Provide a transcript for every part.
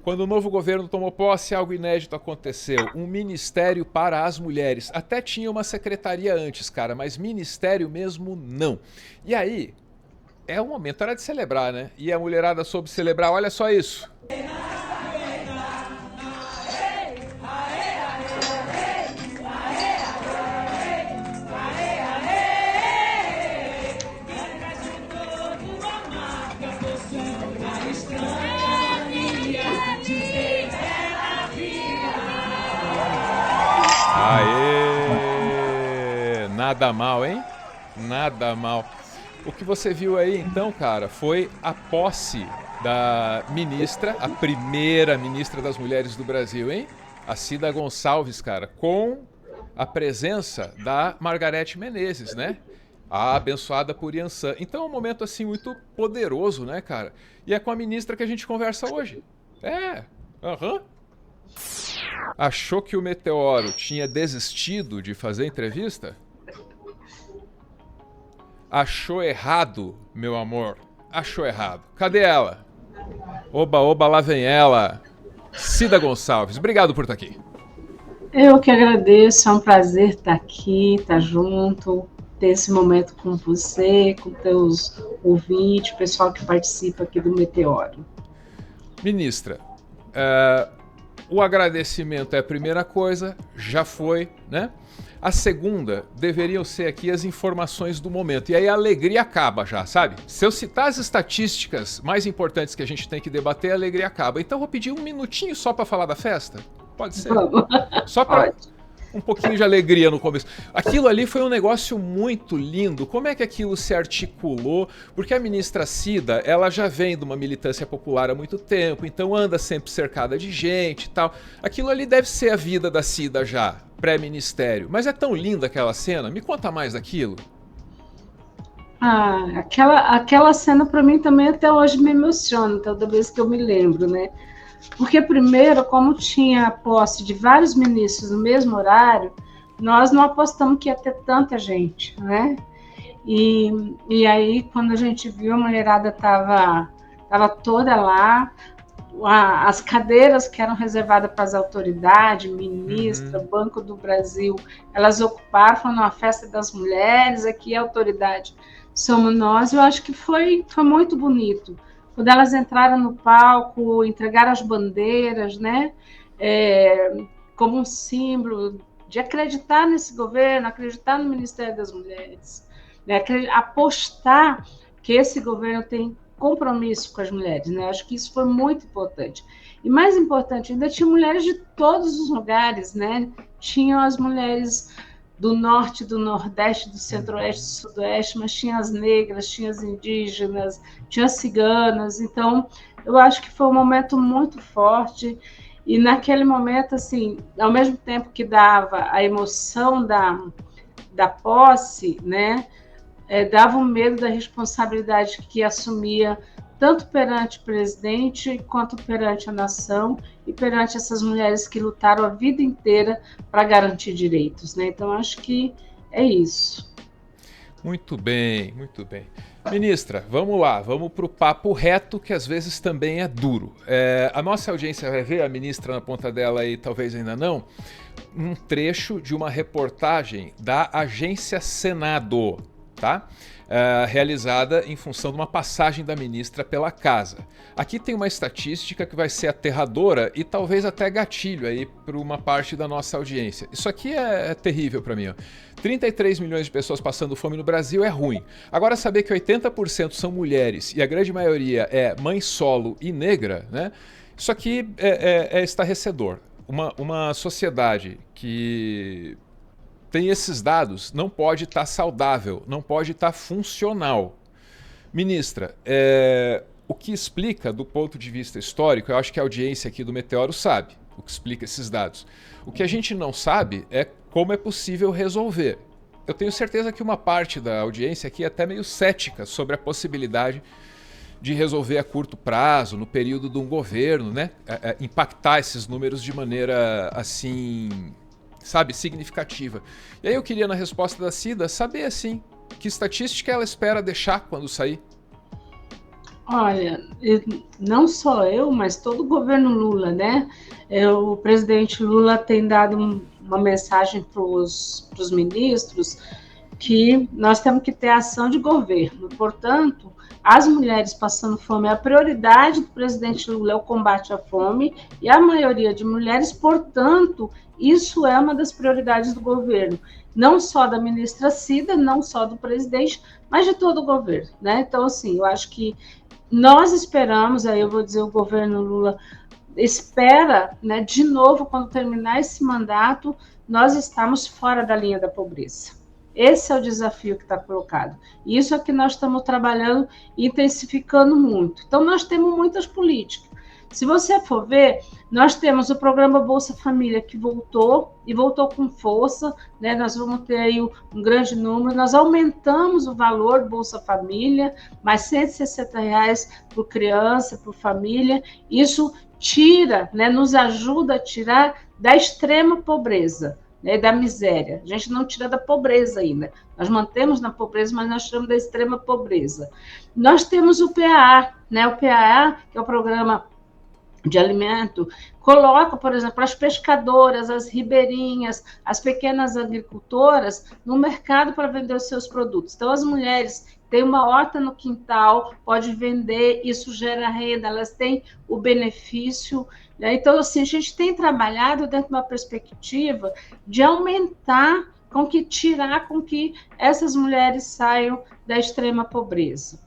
Quando o novo governo tomou posse, algo inédito aconteceu. Um ministério para as mulheres. Até tinha uma secretaria antes, cara, mas ministério mesmo não. E aí, é um momento, era de celebrar, né? E a mulherada soube celebrar, olha só isso. Aê! Nada mal, hein? Nada mal. O que você viu aí então, cara, foi a posse da ministra, a primeira ministra das mulheres do Brasil, hein? A Cida Gonçalves, cara, com a presença da Margarete Menezes, né? A abençoada por Yansan. Então é um momento assim muito poderoso, né, cara? E é com a ministra que a gente conversa hoje. Aham. Achou que o Meteoro tinha desistido de fazer entrevista? Achou errado, meu amor. Achou errado. Cadê ela? Oba, oba, lá vem ela. Cida Gonçalves, obrigado por estar aqui. Eu que agradeço, é um prazer estar aqui, estar junto, ter esse momento com você, com teus ouvintes, pessoal que participa aqui do Meteoro. Ministra, o agradecimento é a primeira coisa, já foi, né? A segunda deveriam ser aqui as informações do momento. E aí a alegria acaba já, sabe? Se eu citar as estatísticas mais importantes que a gente tem que debater, a alegria acaba. Então eu vou pedir um minutinho só para falar da festa? Pode ser? Vamos. Só para um pouquinho de alegria no começo. Aquilo ali foi um negócio muito lindo. Como é que aquilo se articulou? Porque a ministra Cida, ela já vem de uma militância popular há muito tempo, então anda sempre cercada de gente e tal. Aquilo ali deve ser a vida da Cida já, pré-ministério. Mas é tão linda aquela cena. Me conta mais daquilo. Aquela cena para mim também até hoje me emociona, toda vez que eu me lembro, né? Porque primeiro, como tinha a posse de vários ministros no mesmo horário, nós não apostamos que ia ter tanta gente, né? E aí, quando a gente viu, a mulherada estava toda lá, as cadeiras que eram reservadas para as autoridades, ministra, Banco do Brasil, elas ocuparam, foi numa festa das mulheres, aqui a autoridade somos nós. Eu acho que foi muito bonito. Quando elas entraram no palco, entregaram as bandeiras, né? Como um símbolo de acreditar nesse governo, acreditar no Ministério das Mulheres, né? Apostar que esse governo tem compromisso com as mulheres, né? Acho que isso foi muito importante. E mais importante, ainda tinha mulheres de todos os lugares, né? Tinham as mulheres do norte, do nordeste, do centro-oeste, do sudoeste, mas tinha as negras, tinha as indígenas, tinha as ciganas. Então, eu acho que foi um momento muito forte. E naquele momento, assim, ao mesmo tempo que dava a emoção da posse, né? Dava um medo da responsabilidade que assumia tanto perante o presidente quanto perante a nação e perante essas mulheres que lutaram a vida inteira para garantir direitos, né? Então, acho que é isso. Muito bem, muito bem. Ministra, vamos lá, vamos para o papo reto, que às vezes também é duro. A nossa audiência vai ver, a ministra na ponta dela aí, talvez ainda não, um trecho de uma reportagem da Agência Senado, tá? Realizada em função de uma passagem da ministra pela casa. Aqui tem uma estatística que vai ser aterradora e talvez até gatilho aí para uma parte da nossa audiência. Isso aqui é terrível para mim, ó. 33 milhões de pessoas passando fome no Brasil é ruim. Agora, saber que 80% são mulheres e a grande maioria é mãe solo e negra, né? Isso aqui é estarrecedor. Uma sociedade que tem esses dados não pode estar saudável, não pode estar funcional. Ministra, o que explica do ponto de vista histórico, eu acho que a audiência aqui do Meteoro sabe o que explica esses dados. O que a gente não sabe é como é possível resolver. Eu tenho certeza que uma parte da audiência aqui é até meio cética sobre a possibilidade de resolver a curto prazo, no período de um governo, né? Impactar esses números de maneira assim, sabe, significativa. E aí eu queria, na resposta da Cida, saber assim, que estatística ela espera deixar quando sair? Olha, não só eu, mas todo o governo Lula, né? O presidente Lula tem dado uma mensagem para os ministros que nós temos que ter ação de governo. Portanto, as mulheres passando fome, a prioridade do presidente Lula é o combate à fome, e a maioria de mulheres, portanto, isso é uma das prioridades do governo, não só da ministra Cida, não só do presidente, mas de todo o governo, né? Então, assim, eu acho que nós esperamos, aí eu vou dizer, o governo Lula espera, né, de novo, quando terminar esse mandato, nós estamos fora da linha da pobreza. Esse é o desafio que está colocado. E isso é que nós estamos trabalhando e intensificando muito. Então, nós temos muitas políticas. Se você for ver, nós temos o programa Bolsa Família, que voltou, e voltou com força, né? Nós vamos ter aí um grande número. Nós aumentamos o valor do Bolsa Família, mais R$ 160 por criança, por família. Isso tira, né, nos ajuda a tirar da extrema pobreza, né, da miséria. A gente não tira da pobreza ainda. Nós mantemos na pobreza, mas nós tiramos da extrema pobreza. Nós temos o PAA, né? O PAA, que é o programa de alimento, coloca, por exemplo, as pescadoras, as ribeirinhas, as pequenas agricultoras no mercado para vender os seus produtos. Então, as mulheres têm uma horta no quintal, pode vender, isso gera renda, elas têm o benefício, né? Então, assim, a gente tem trabalhado dentro de uma perspectiva de aumentar, tirar com que essas mulheres saiam da extrema pobreza.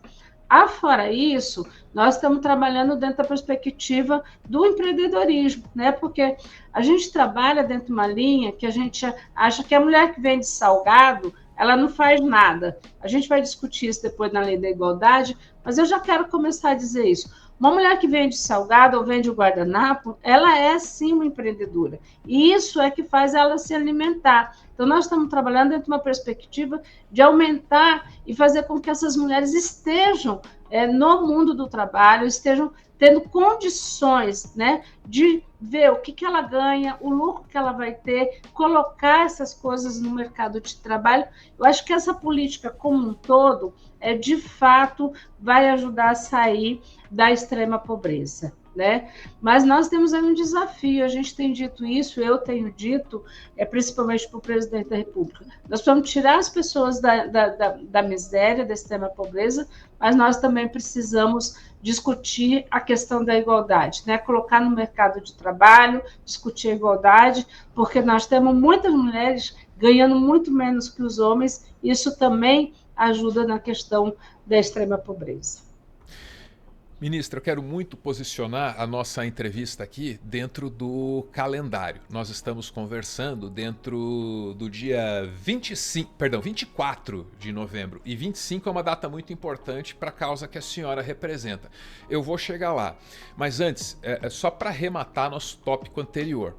Afora isso, nós estamos trabalhando dentro da perspectiva do empreendedorismo, né? Porque a gente trabalha dentro de uma linha que a gente acha que a mulher que vende salgado, ela não faz nada. A gente vai discutir isso depois na lei da igualdade, mas eu já quero começar a dizer isso. Uma mulher que vende salgado ou vende o guardanapo, ela é sim uma empreendedora. E isso é que faz ela se alimentar. Então, nós estamos trabalhando dentro de uma perspectiva de aumentar e fazer com que essas mulheres estejam no mundo do trabalho, estejam tendo condições, né, de ver o que ela ganha, o lucro que ela vai ter, colocar essas coisas no mercado de trabalho. Eu acho que essa política como um todo, de fato, vai ajudar a sair da extrema pobreza, né? Mas nós temos aí um desafio, a gente tem dito isso, eu tenho dito, principalmente para o presidente da República, nós precisamos tirar as pessoas da miséria, da extrema pobreza, mas nós também precisamos discutir a questão da igualdade, né? Colocar no mercado de trabalho, discutir a igualdade, porque nós temos muitas mulheres ganhando muito menos que os homens, e isso também ajuda na questão da extrema pobreza. Ministra, eu quero muito posicionar a nossa entrevista aqui dentro do calendário. Nós estamos conversando dentro do dia 24 de novembro. E 25 é uma data muito importante para a causa que a senhora representa. Eu vou chegar lá. Mas antes, só para arrematar nosso tópico anterior.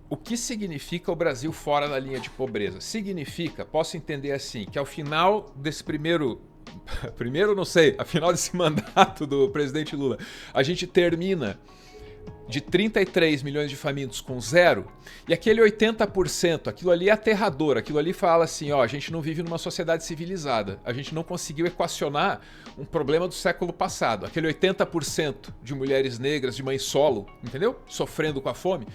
O que significa o Brasil fora da linha de pobreza? Significa, posso entender assim, que ao final desse primeiro, não sei, afinal desse mandato do presidente Lula, a gente termina de 33 milhões de famintos com zero, e aquele 80%, aquilo ali é aterrador, aquilo ali fala assim, ó, a gente não vive numa sociedade civilizada, a gente não conseguiu equacionar um problema do século passado, aquele 80% de mulheres negras, de mãe solo, entendeu? Sofrendo com a fome,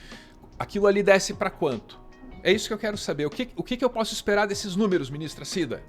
aquilo ali desce para quanto? É isso que eu quero saber, o que eu posso esperar desses números, ministra Cida?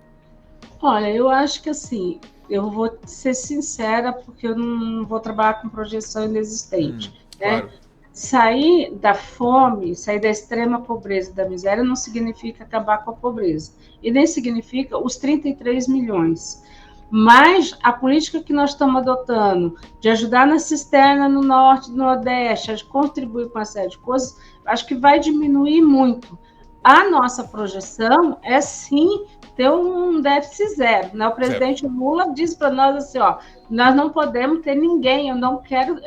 Olha, eu acho que assim, eu vou ser sincera, porque eu não vou trabalhar com projeção inexistente, né? Claro. Sair da fome, sair da extrema pobreza, da miséria, não significa acabar com a pobreza. E nem significa os 33 milhões. Mas a política que nós estamos adotando, de ajudar na cisterna no norte, no nordeste, de contribuir com uma série de coisas, acho que vai diminuir muito. A nossa projeção é sim ter um déficit zero, né? O presidente Lula disse para nós assim, ó, nós não podemos ter ninguém, eu não quero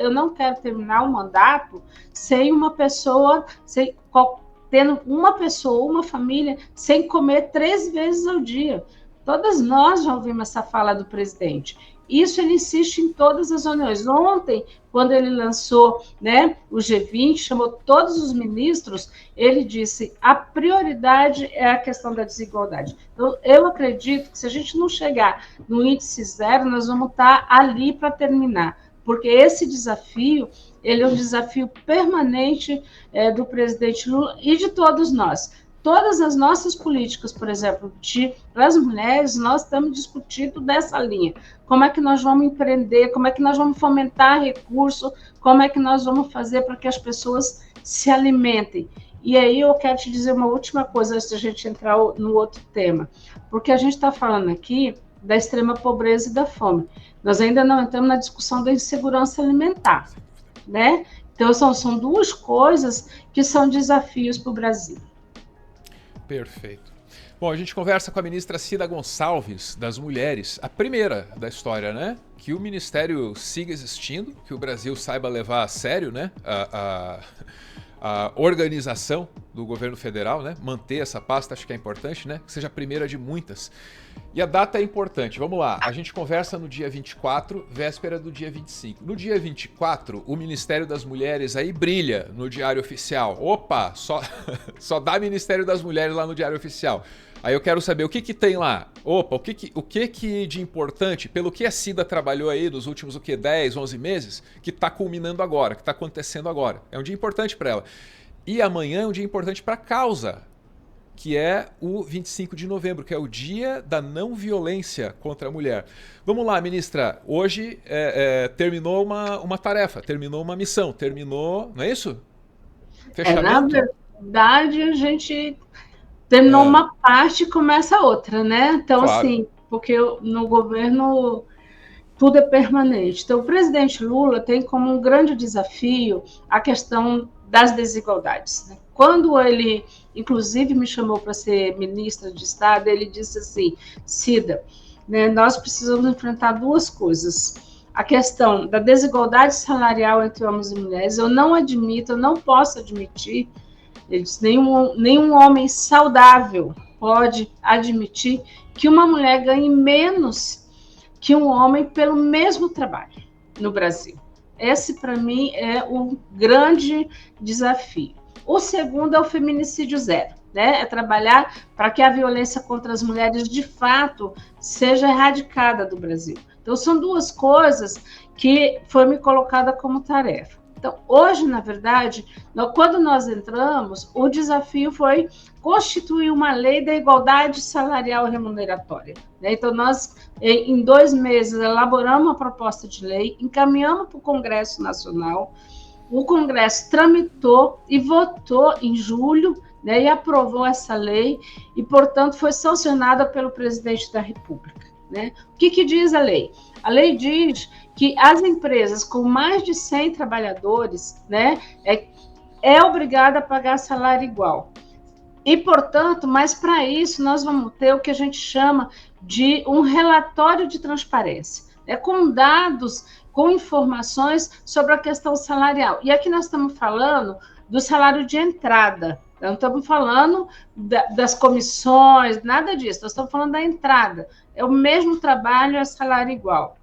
terminar o mandato sem uma pessoa, tendo uma pessoa, uma família, sem comer 3 vezes ao dia. Todas nós já ouvimos essa fala do presidente. Isso ele insiste em todas as reuniões. Ontem, quando ele lançou, né, o G20, chamou todos os ministros, ele disse a prioridade é a questão da desigualdade. Então, eu acredito que se a gente não chegar no índice zero, nós vamos estar ali para terminar, porque esse desafio, ele é um desafio permanente do presidente Lula e de todos nós. Todas as nossas políticas, por exemplo, para as mulheres, nós estamos discutindo dessa linha. Como é que nós vamos empreender, como é que nós vamos fomentar recurso, como é que nós vamos fazer para que as pessoas se alimentem. E aí eu quero te dizer uma última coisa antes da gente entrar no outro tema, porque a gente está falando aqui da extrema pobreza e da fome. Nós ainda não entramos na discussão da insegurança alimentar, né? Então, são duas coisas que são desafios para o Brasil. Perfeito. Bom, a gente conversa com a ministra Cida Gonçalves, das Mulheres, a primeira da história, né? Que o Ministério siga existindo, que o Brasil saiba levar a sério, né? A organização do governo federal, né? Manter essa pasta, acho que é importante, né? Que seja a primeira de muitas. E a data é importante. Vamos lá, a gente conversa no dia 24, véspera do dia 25. No dia 24, o Ministério das Mulheres aí brilha no Diário Oficial. Opa, só dá Ministério das Mulheres lá no Diário Oficial. Aí eu quero saber o que tem lá. Opa, o que de importante, pelo que a Cida trabalhou aí nos últimos 10, 11 meses, que está culminando agora, que está acontecendo agora. É um dia importante para ela. E amanhã é um dia importante para a causa, que é o 25 de novembro, que é o Dia da Não Violência contra a Mulher. Vamos lá, ministra. Hoje terminou uma tarefa, terminou uma missão, não é isso? Fechamento? Na verdade, a gente terminou uma parte e começa outra, né? Então, claro. Assim, porque no governo tudo é permanente. Então, o presidente Lula tem como um grande desafio a questão das desigualdades, né? Quando ele, inclusive, me chamou para ser ministra de Estado, ele disse assim, Cida, né, nós precisamos enfrentar duas coisas. A questão da desigualdade salarial entre homens e mulheres, eu não posso admitir, ele disse, nenhum homem saudável pode admitir que uma mulher ganhe menos que um homem pelo mesmo trabalho no Brasil. Esse, para mim, é um grande desafio. O segundo é o feminicídio zero, né? É trabalhar para que a violência contra as mulheres, de fato, seja erradicada do Brasil. Então, são duas coisas que foi me colocada como tarefa. Então, hoje, na verdade, quando nós entramos, o desafio foi constituir uma lei da igualdade salarial remuneratória, né? Então, nós, em 2 meses, elaboramos uma proposta de lei, encaminhamos para o Congresso Nacional, o Congresso tramitou e votou em julho, né, e aprovou essa lei e, portanto, foi sancionada pelo presidente da República, né? O que diz a lei? A lei diz que as empresas com mais de 100 trabalhadores, né, é obrigada a pagar salário igual. E, portanto, mas para isso nós vamos ter o que a gente chama de um relatório de transparência, né, com dados, com informações sobre a questão salarial. E aqui nós estamos falando do salário de entrada, não estamos falando das comissões, nada disso, nós estamos falando da entrada. É o mesmo trabalho, é salário igual.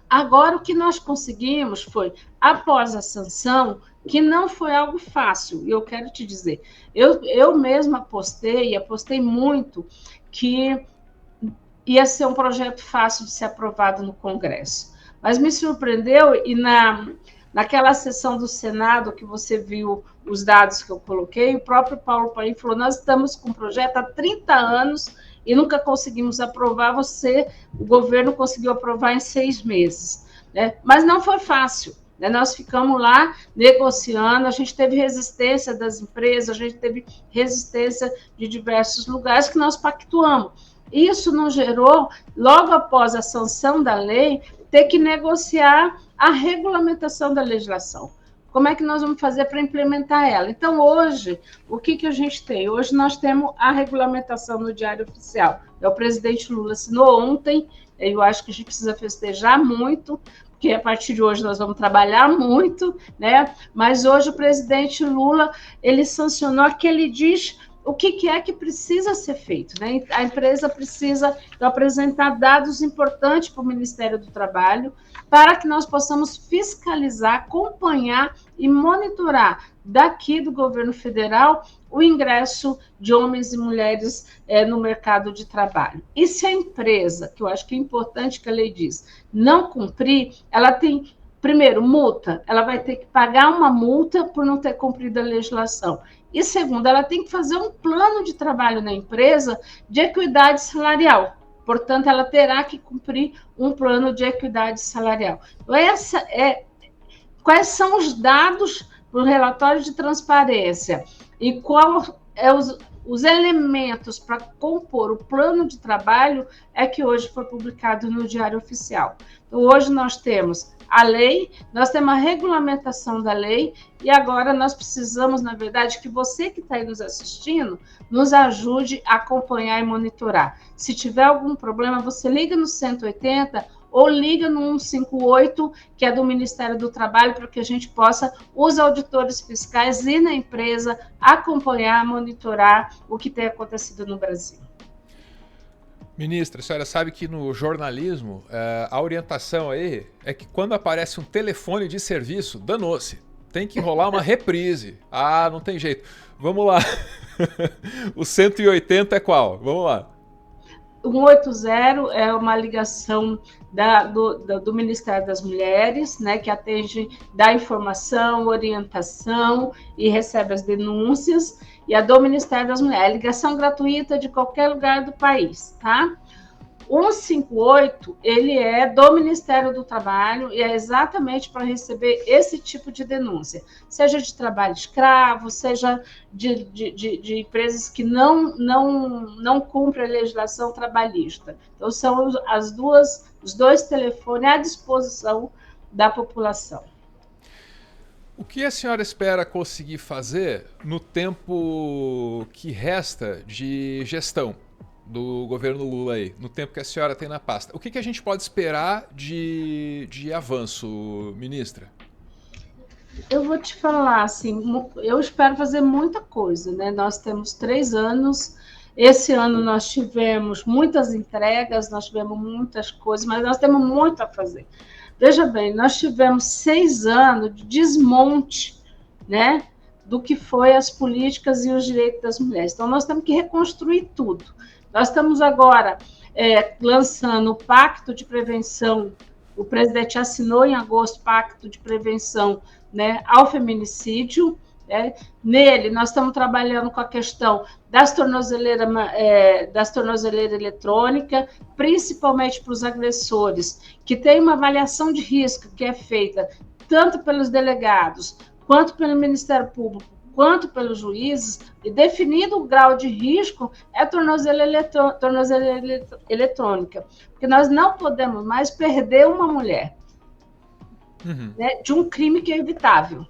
Agora, o que nós conseguimos foi, após a sanção, que não foi algo fácil, e eu quero te dizer, eu mesma apostei muito que ia ser um projeto fácil de ser aprovado no Congresso. Mas me surpreendeu, e naquela sessão do Senado que você viu os dados que eu coloquei, o próprio Paulo Paim falou, nós estamos com um projeto há 30 anos e nunca conseguimos aprovar, o governo conseguiu aprovar em 6 meses. Né? Mas não foi fácil. Né? Nós ficamos lá negociando, a gente teve resistência das empresas, a gente teve resistência de diversos lugares que nós pactuamos. Isso não gerou, logo após a sanção da lei, ter que negociar a regulamentação da legislação. Como é que nós vamos fazer para implementar ela? Então, hoje, o que a gente tem? Hoje nós temos a regulamentação no Diário Oficial. O presidente Lula assinou ontem, eu acho que a gente precisa festejar muito, porque a partir de hoje nós vamos trabalhar muito, né? Mas hoje o presidente Lula, ele sancionou que ele diz o que é que precisa ser feito, né? A empresa precisa apresentar dados importantes para o Ministério do Trabalho para que nós possamos fiscalizar, acompanhar e monitorar daqui do governo federal o ingresso de homens e mulheres no mercado de trabalho. E se a empresa, que eu acho que é importante que a lei diz, não cumprir, ela tem, primeiro, multa, ela vai ter que pagar uma multa por não ter cumprido a legislação. E segundo, ela tem que fazer um plano de trabalho na empresa de equidade salarial. Portanto, ela terá que cumprir um plano de equidade salarial. Quais são os dados do relatório de transparência e quais os elementos para compor o plano de trabalho é que hoje foi publicado no Diário Oficial. Então, hoje nós temos a lei, nós temos a regulamentação da lei e agora nós precisamos, na verdade, que você que está aí nos assistindo nos ajude a acompanhar e monitorar. Se tiver algum problema, você liga no 180 ou liga no 158, que é do Ministério do Trabalho, para que a gente possa, os auditores fiscais, ir na empresa, acompanhar, monitorar o que tem acontecido no Brasil. Ministra, a senhora sabe que no jornalismo a orientação aí é que quando aparece um telefone de serviço, danou-se. Tem que rolar uma reprise. Ah, não tem jeito. Vamos lá. O 180 é qual? Vamos lá. 180 é uma ligação do Ministério das Mulheres, né, que atende, dá informação, orientação e recebe as denúncias, e a do Ministério das Mulheres, ligação gratuita de qualquer lugar do país, tá? 158, ele é do Ministério do Trabalho e é exatamente para receber esse tipo de denúncia, seja de trabalho escravo, seja de empresas que não cumprem a legislação trabalhista. Então, são os dois telefones à disposição da população. O que a senhora espera conseguir fazer no tempo que resta de gestão do governo Lula aí, no tempo que a senhora tem na pasta? O que a gente pode esperar de avanço, ministra? Eu vou te falar, assim, eu espero fazer muita coisa, né? Nós temos 3 anos, esse ano nós tivemos muitas entregas, nós tivemos muitas coisas, mas nós temos muito a fazer. Veja bem, nós tivemos 6 anos de desmonte, né, do que foi as políticas e os direitos das mulheres. Então, nós temos que reconstruir tudo. Nós estamos agora lançando o Pacto de Prevenção, o presidente assinou em agosto o Pacto de Prevenção, né, ao feminicídio. Nele, nós estamos trabalhando com a questão das tornozeleiras eletrônicas, principalmente para os agressores, que tem uma avaliação de risco que é feita tanto pelos delegados, quanto pelo Ministério Público, quanto pelos juízes, e definido o grau de risco, é a tornozeleira eletrônica, porque nós não podemos mais perder uma mulher, né, de um crime que é evitável.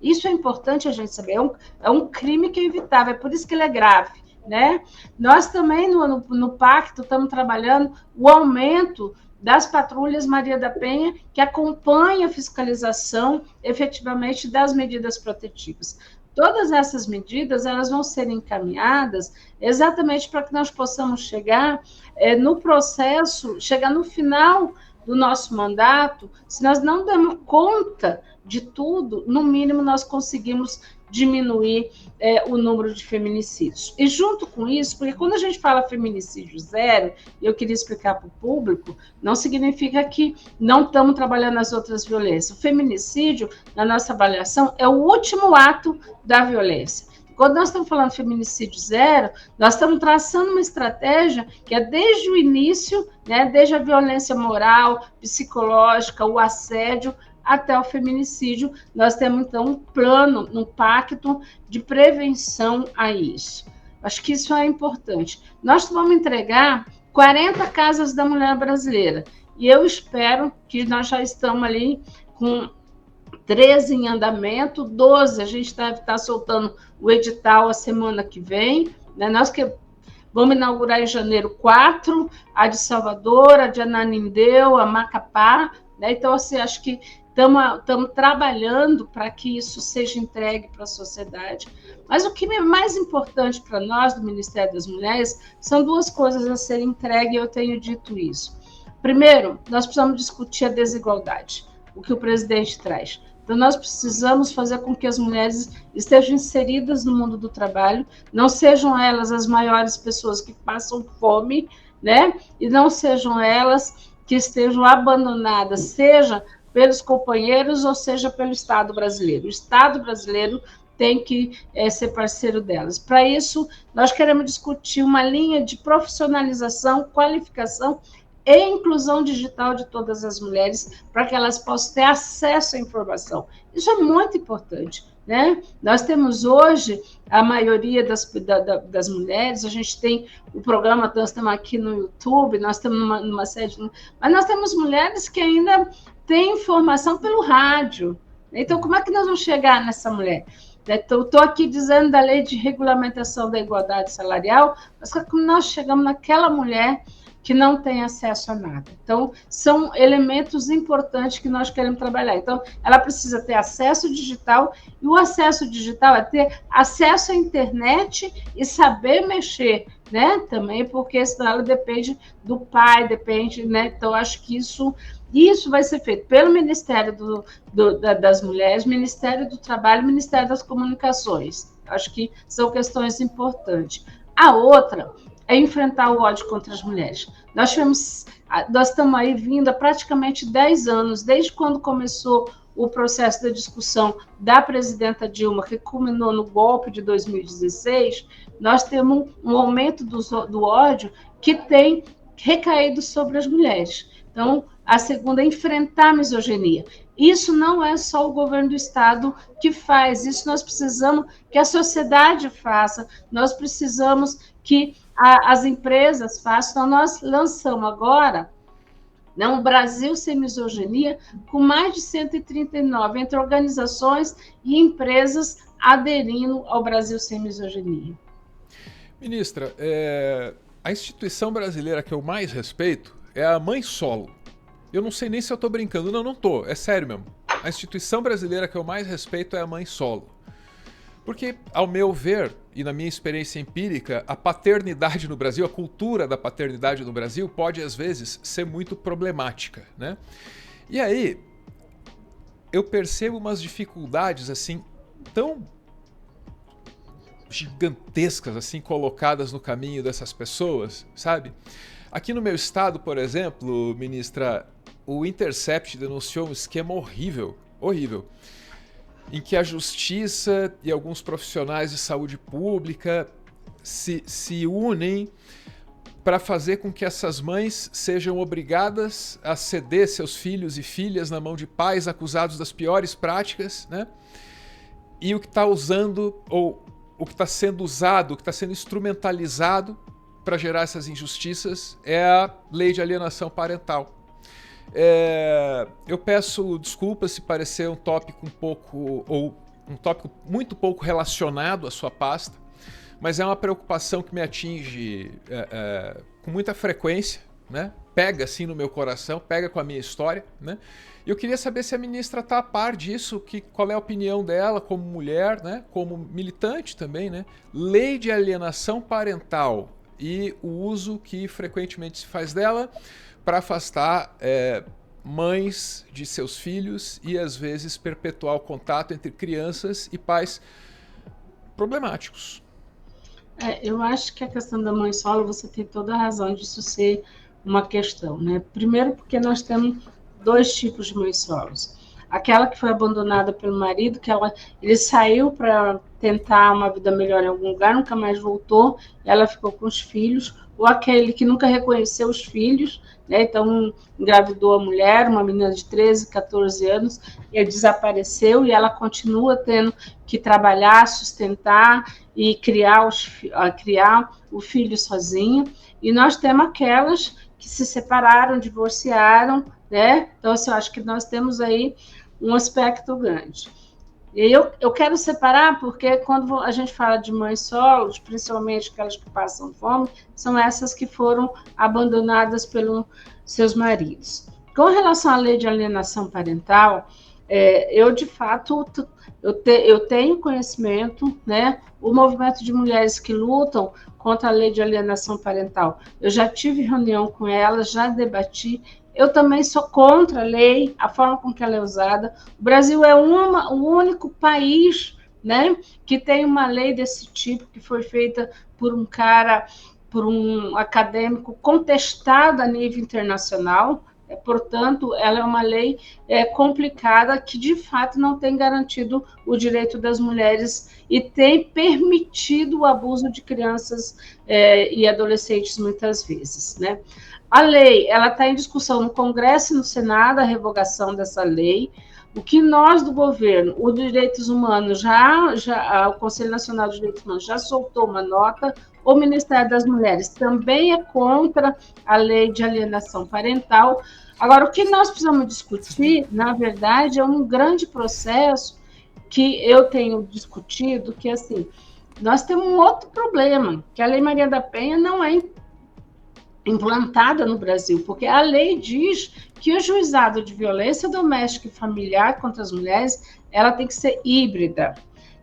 Isso é importante a gente saber, é um crime que é evitável, é por isso que ele é grave, né? Nós também, no Pacto, estamos trabalhando o aumento das patrulhas Maria da Penha, que acompanha a fiscalização, efetivamente, das medidas protetivas. Todas essas medidas, elas vão ser encaminhadas exatamente para que nós possamos chegar no processo, chegar no final do nosso mandato. Se nós não damos conta de tudo, no mínimo nós conseguimos diminuir o número de feminicídios. E junto com isso, porque quando a gente fala feminicídio zero, e eu queria explicar para o público, não significa que não estamos trabalhando nas outras violências. O feminicídio, na nossa avaliação, é o último ato da violência. Quando nós estamos falando de feminicídio zero, nós estamos traçando uma estratégia que é desde o início, né, desde a violência moral, psicológica, o assédio, até o feminicídio. Nós temos, então, um plano, um pacto de prevenção a isso. Acho que isso é importante. Nós vamos entregar 40 casas da mulher brasileira, e eu espero que nós já estamos ali com 13 em andamento, 12, a gente deve estar soltando o edital a semana que vem, né? Nós que vamos inaugurar em janeiro 4, a de Salvador, a de Ananindeu, a Macapá, né? Então, assim, acho que estamos trabalhando para que isso seja entregue para a sociedade. Mas o que é mais importante para nós, do Ministério das Mulheres, são duas coisas a serem entregues, e eu tenho dito isso. Primeiro, nós precisamos discutir a desigualdade, o que o presidente traz. Então, nós precisamos fazer com que as mulheres estejam inseridas no mundo do trabalho, não sejam elas as maiores pessoas que passam fome, né? E não sejam elas que estejam abandonadas, seja pelos companheiros ou seja pelo Estado brasileiro. O Estado brasileiro tem que ser parceiro delas. Para isso, nós queremos discutir uma linha de profissionalização, qualificação e inclusão digital de todas as mulheres, para que elas possam ter acesso à informação. Isso é muito importante, né? Nós temos hoje, a maioria das mulheres, a gente tem o programa, nós estamos aqui no YouTube, nós estamos numa sede, mas nós temos mulheres que ainda têm informação pelo rádio. Então, como é que nós vamos chegar nessa mulher? Estou aqui dizendo da lei de regulamentação da igualdade salarial, mas como nós chegamos naquela mulher que não tem acesso a nada. Então, são elementos importantes que nós queremos trabalhar. Então, ela precisa ter acesso digital, e o acesso digital é ter acesso à internet e saber mexer, né? Também, porque senão ela depende do pai, depende, né? Então, acho que isso vai ser feito pelo Ministério das Mulheres, Ministério do Trabalho, Ministério das Comunicações. Acho que são questões importantes. A outra é enfrentar o ódio contra as mulheres. Nós estamos aí vindo há praticamente 10 anos, desde quando começou o processo da discussão da presidenta Dilma, que culminou no golpe de 2016, nós temos um aumento do ódio que tem recaído sobre as mulheres. Então, a segunda é enfrentar a misoginia. Isso não é só o governo do Estado que faz, isso nós precisamos que a sociedade faça, nós precisamos que as empresas façam. Então, nós lançamos agora, né, um Brasil Sem Misoginia, com mais de 139 entre organizações e empresas aderindo ao Brasil Sem Misoginia. Ministra, a instituição brasileira que eu mais respeito é a Mãe Solo. Eu não sei nem se eu estou brincando. Não estou. É sério mesmo. A instituição brasileira que eu mais respeito é a Mãe Solo. Porque, ao meu ver, e na minha experiência empírica, a paternidade no Brasil, a cultura da paternidade no Brasil pode, às vezes, ser muito problemática, né? E aí, eu percebo umas dificuldades, assim, tão gigantescas, assim, colocadas no caminho dessas pessoas, sabe? Aqui no meu estado, por exemplo, ministra, o Intercept denunciou um esquema horrível, em que a justiça e alguns profissionais de saúde pública se unem para fazer com que essas mães sejam obrigadas a ceder seus filhos e filhas na mão de pais acusados das piores práticas, né? E o que está usando, ou o que está sendo usado, o que está sendo instrumentalizado para gerar essas injustiças é a lei de alienação parental. Eu peço desculpas se parecer um tópico um tópico muito pouco relacionado à sua pasta, mas é uma preocupação que me atinge com muita frequência, né? Pega assim no meu coração, pega com a minha história, né? E eu queria saber se a ministra está a par disso, qual é a opinião dela como mulher, né? Como militante também, né? Lei de alienação parental e o uso que frequentemente se faz dela para afastar mães de seus filhos e, às vezes, perpetuar o contato entre crianças e pais problemáticos. Eu acho que a questão da mãe solo, você tem toda a razão disso ser uma questão, né? Primeiro porque nós temos dois tipos de mães solos. Aquela que foi abandonada pelo marido, ele saiu para tentar uma vida melhor em algum lugar, nunca mais voltou, e ela ficou com os filhos, ou aquele que nunca reconheceu os filhos, né? Então engravidou a mulher, uma menina de 13, 14 anos, e desapareceu, e ela continua tendo que trabalhar, sustentar e criar o filho sozinha. E nós temos aquelas que se separaram, divorciaram, né? Então, assim, eu acho que nós temos aí um aspecto grande. E eu quero separar porque quando a gente fala de mães solos, principalmente aquelas que passam fome, são essas que foram abandonadas pelos seus maridos. Com relação à lei de alienação parental, Eu, de fato, eu tenho conhecimento, né? O movimento de mulheres que lutam contra a lei de alienação parental, eu já tive reunião com elas, já debati. Eu também sou contra a lei, a forma com que ela é usada. O Brasil é o único país, né, que tem uma lei desse tipo, que foi feita por um cara, por um acadêmico contestado a nível internacional. Portanto, ela é uma lei complicada que, de fato, não tem garantido o direito das mulheres e tem permitido o abuso de crianças e adolescentes muitas vezes, né? A lei, ela está em discussão no Congresso e no Senado, a revogação dessa lei. O que nós do governo, o Direitos Humanos, o Conselho Nacional de Direitos Humanos já soltou uma nota, o Ministério das Mulheres também é contra a lei de alienação parental. Agora, o que nós precisamos discutir, na verdade, é um grande processo que eu tenho discutido, que assim, nós temos um outro problema, que a Lei Maria da Penha não é implantada no Brasil, porque a lei diz que o juizado de violência doméstica e familiar contra as mulheres, ela tem que ser híbrida.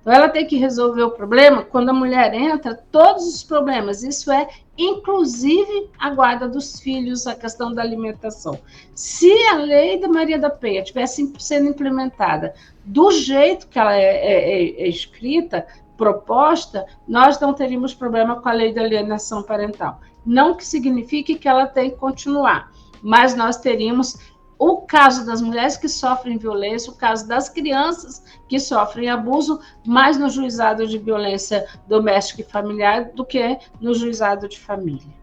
Então, ela tem que resolver o problema quando a mulher entra, todos os problemas. Isso é, inclusive, a guarda dos filhos, a questão da alimentação. Se a lei da Maria da Penha tivesse sendo implementada do jeito que ela é escrita, proposta, nós não teríamos problema com a lei da alienação parental. Não que signifique que ela tem que continuar, mas nós teríamos o caso das mulheres que sofrem violência, o caso das crianças que sofrem abuso, mais no juizado de violência doméstica e familiar do que no juizado de família.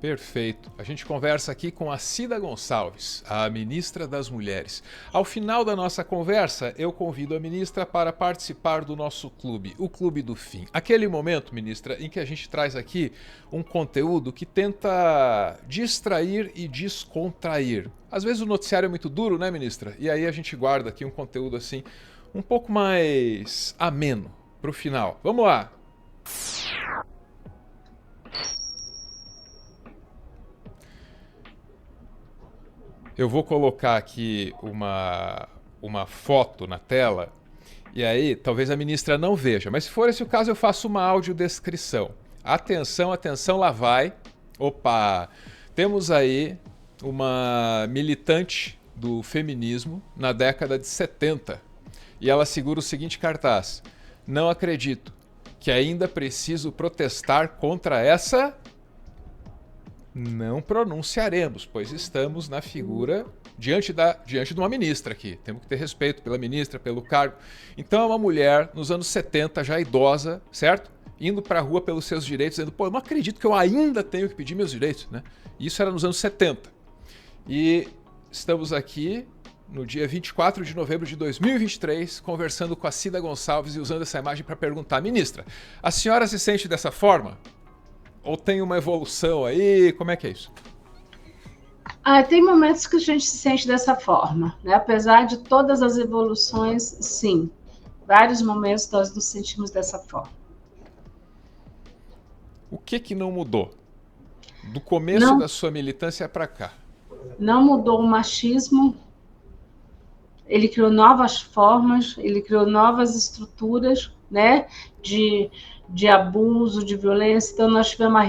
Perfeito. A gente conversa aqui com a Cida Gonçalves, a ministra das Mulheres. Ao final da nossa conversa, eu convido a ministra para participar do nosso clube, o Clube do Fim. Aquele momento, ministra, em que a gente traz aqui um conteúdo que tenta distrair e descontrair. Às vezes o noticiário é muito duro, né, ministra? E aí a gente guarda aqui um conteúdo assim, um pouco mais ameno para o final. Vamos lá! Eu vou colocar aqui uma foto na tela e aí talvez a ministra não veja, mas se for esse o caso eu faço uma audiodescrição. Atenção, atenção, lá vai. Opa! Temos aí uma militante do feminismo na década de 70 e ela segura o seguinte cartaz: não acredito que ainda preciso protestar contra essa... Não pronunciaremos, pois estamos na figura diante de uma ministra aqui. Temos que ter respeito pela ministra, pelo cargo. Então é uma mulher nos anos 70, já idosa, certo? Indo para a rua pelos seus direitos, dizendo, pô, eu não acredito que eu ainda tenho que pedir meus direitos, né? Isso era nos anos 70. E estamos aqui no dia 24 de novembro de 2023, conversando com a Cida Gonçalves e usando essa imagem para perguntar, ministra, a senhora se sente dessa forma? Ou tem uma evolução aí? Como é que é isso? Tem momentos que a gente se sente dessa forma, né? Apesar de todas as evoluções, sim. Vários momentos nós nos sentimos dessa forma. O que não mudou? Do começo da sua militância para cá? Não mudou o machismo. Ele criou novas formas, ele criou novas estruturas, né? De abuso, de violência. Então, nós tivemos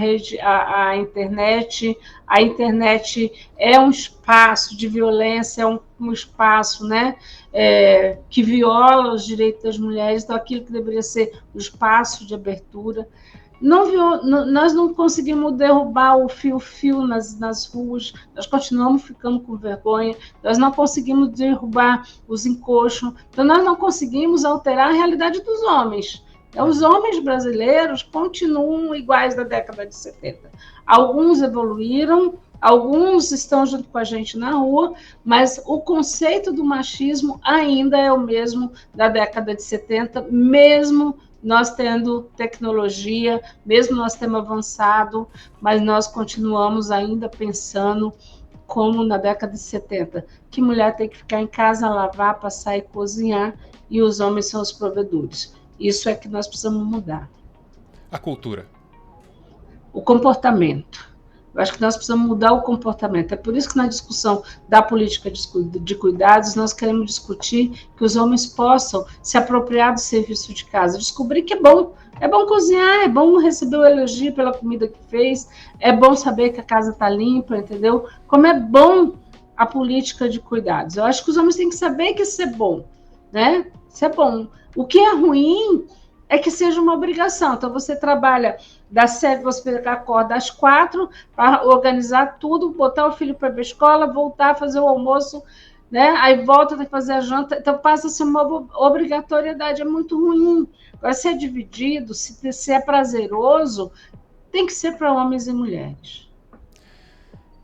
a internet. A internet é um espaço de violência, é um espaço, né, que viola os direitos das mulheres, então aquilo que deveria ser o espaço de abertura. Nós não conseguimos derrubar o fio-fio nas ruas, nós continuamos ficando com vergonha, nós não conseguimos derrubar os encoxos, então nós não conseguimos alterar a realidade dos homens. Os homens brasileiros continuam iguais da década de 70. Alguns evoluíram, alguns estão junto com a gente na rua, mas o conceito do machismo ainda é o mesmo da década de 70, mesmo nós tendo tecnologia, mesmo nós tendo avançado, mas nós continuamos ainda pensando como na década de 70, que mulher tem que ficar em casa, lavar, passar e cozinhar, e os homens são os provedores. Isso é que nós precisamos mudar. A cultura. O comportamento. Eu acho que nós precisamos mudar o comportamento. É por isso que na discussão da política de cuidados, nós queremos discutir que os homens possam se apropriar do serviço de casa, descobrir que é bom cozinhar, é bom receber o elogio pela comida que fez, é bom saber que a casa está limpa, entendeu? Como é bom a política de cuidados. Eu acho que os homens têm que saber que isso é bom, né? Isso é bom. O que é ruim é que seja uma obrigação. Então, você trabalha das 7, você acorda às 4 para organizar tudo, botar o filho para a escola, voltar a fazer o almoço, né? Aí volta a fazer a janta. Então, passa a ser uma obrigatoriedade. É muito ruim. Agora, se é dividido, se é prazeroso, tem que ser para homens e mulheres.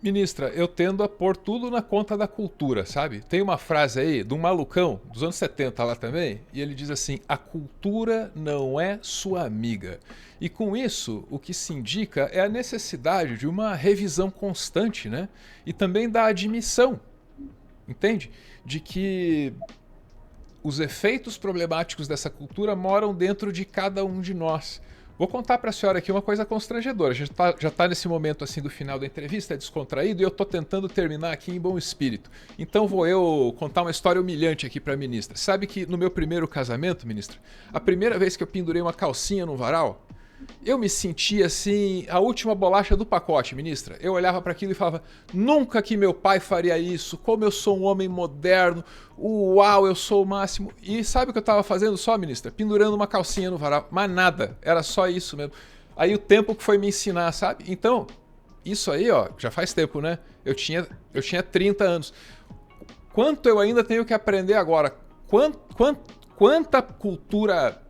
Ministra, eu tendo a pôr tudo na conta da cultura, sabe? Tem uma frase aí de um malucão dos anos 70 lá também, e ele diz assim: a cultura não é sua amiga. E com isso, o que se indica é a necessidade de uma revisão constante, né? E também da admissão, entende? De que os efeitos problemáticos dessa cultura moram dentro de cada um de nós. Vou contar para a senhora aqui uma coisa constrangedora. A gente já tá nesse momento assim do final da entrevista, é descontraído, e eu estou tentando terminar aqui em bom espírito. Então vou eu contar uma história humilhante aqui para a ministra. Sabe que no meu primeiro casamento, ministra, a primeira vez que eu pendurei uma calcinha no varal, eu me sentia assim, a última bolacha do pacote, ministra. Eu olhava para aquilo e falava: nunca que meu pai faria isso, como eu sou um homem moderno, uau, eu sou o máximo. E sabe o que eu estava fazendo só, ministra? Pendurando uma calcinha no varal, mas nada, era só isso mesmo. Aí o tempo que foi me ensinar, sabe? Então, isso aí, ó, já faz tempo, né? Eu tinha 30 anos. Quanto eu ainda tenho que aprender agora? Quanta cultura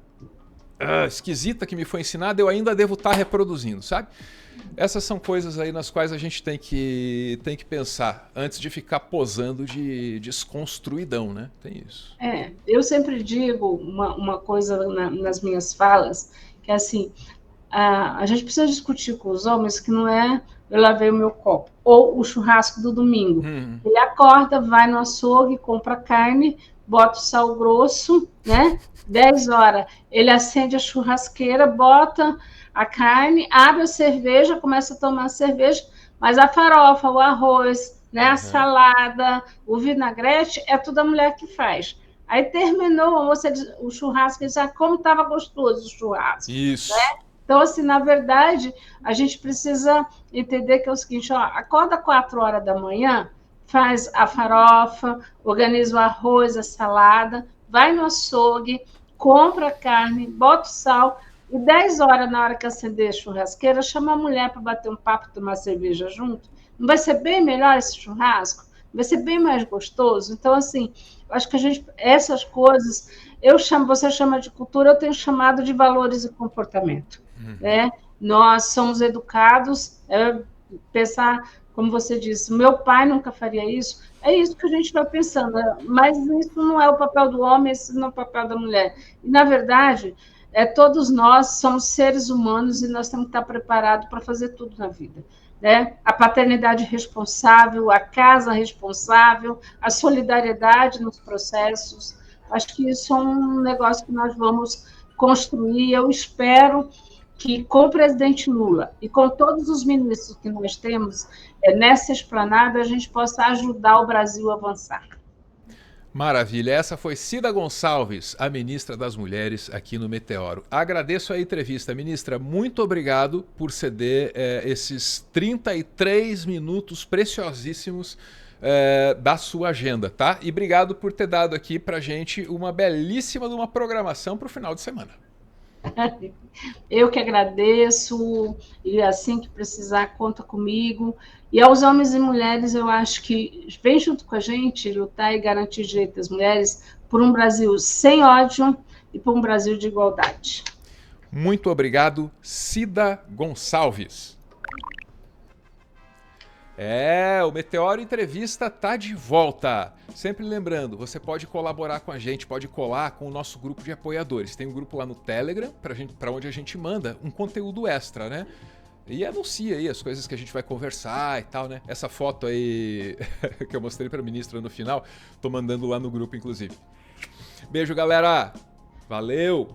esquisita que me foi ensinada, eu ainda devo estar reproduzindo, sabe? Essas são coisas aí nas quais a gente tem que pensar antes de ficar posando de desconstruidão, né? Tem isso. Eu sempre digo uma coisa nas minhas falas, que é assim, a gente precisa discutir com os homens que não é eu lavei o meu copo, ou o churrasco do domingo. Ele acorda, vai no açougue, compra carne, bota o sal grosso, né? 10 horas, ele acende a churrasqueira, bota a carne, abre a cerveja, começa a tomar a cerveja, mas a farofa, o arroz, né, a salada, o vinagrete, é tudo a mulher que faz. Aí terminou o churrasco, e diz: como estava gostoso o churrasco. Isso. Né? Então, assim, na verdade, a gente precisa entender que é o seguinte: acorda 4 horas da manhã, faz a farofa, organiza o arroz, a salada, vai no açougue, compra a carne, bota o sal, e 10 horas, na hora que acender a churrasqueira, chama a mulher para bater um papo e tomar cerveja junto. Não vai ser bem melhor esse churrasco? Vai ser bem mais gostoso? Então, assim, eu acho que essas coisas, você chama de cultura, eu tenho chamado de valores e comportamento. Né? Nós somos educados, pensar, como você disse, meu pai nunca faria isso, é isso que a gente vai pensando, mas isso não é o papel do homem, isso não é o papel da mulher. E, na verdade, todos nós somos seres humanos e nós temos que estar preparados para fazer tudo na vida. Né? A paternidade responsável, a casa responsável, a solidariedade nos processos. Acho que isso é um negócio que nós vamos construir. Eu espero que com o presidente Lula e com todos os ministros que nós temos nessa esplanada, a gente possa ajudar o Brasil a avançar. Maravilha, essa foi Cida Gonçalves, a ministra das Mulheres aqui no Meteoro. Agradeço a entrevista, ministra, muito obrigado por ceder esses 33 minutos preciosíssimos da sua agenda, tá? E obrigado por ter dado aqui pra gente uma belíssima de uma programação para o final de semana. Eu que agradeço, e assim que precisar, conta comigo. E aos homens e mulheres, eu acho que vem junto com a gente lutar e garantir direito das mulheres por um Brasil sem ódio e por um Brasil de igualdade. Muito obrigado, Cida Gonçalves. O Meteoro Entrevista tá de volta. Sempre lembrando, você pode colaborar com a gente, pode colar com o nosso grupo de apoiadores. Tem um grupo lá no Telegram, para onde a gente manda um conteúdo extra, né? E anuncia aí as coisas que a gente vai conversar e tal, né? Essa foto aí que eu mostrei para a ministra no final, tô mandando lá no grupo, inclusive. Beijo, galera! Valeu!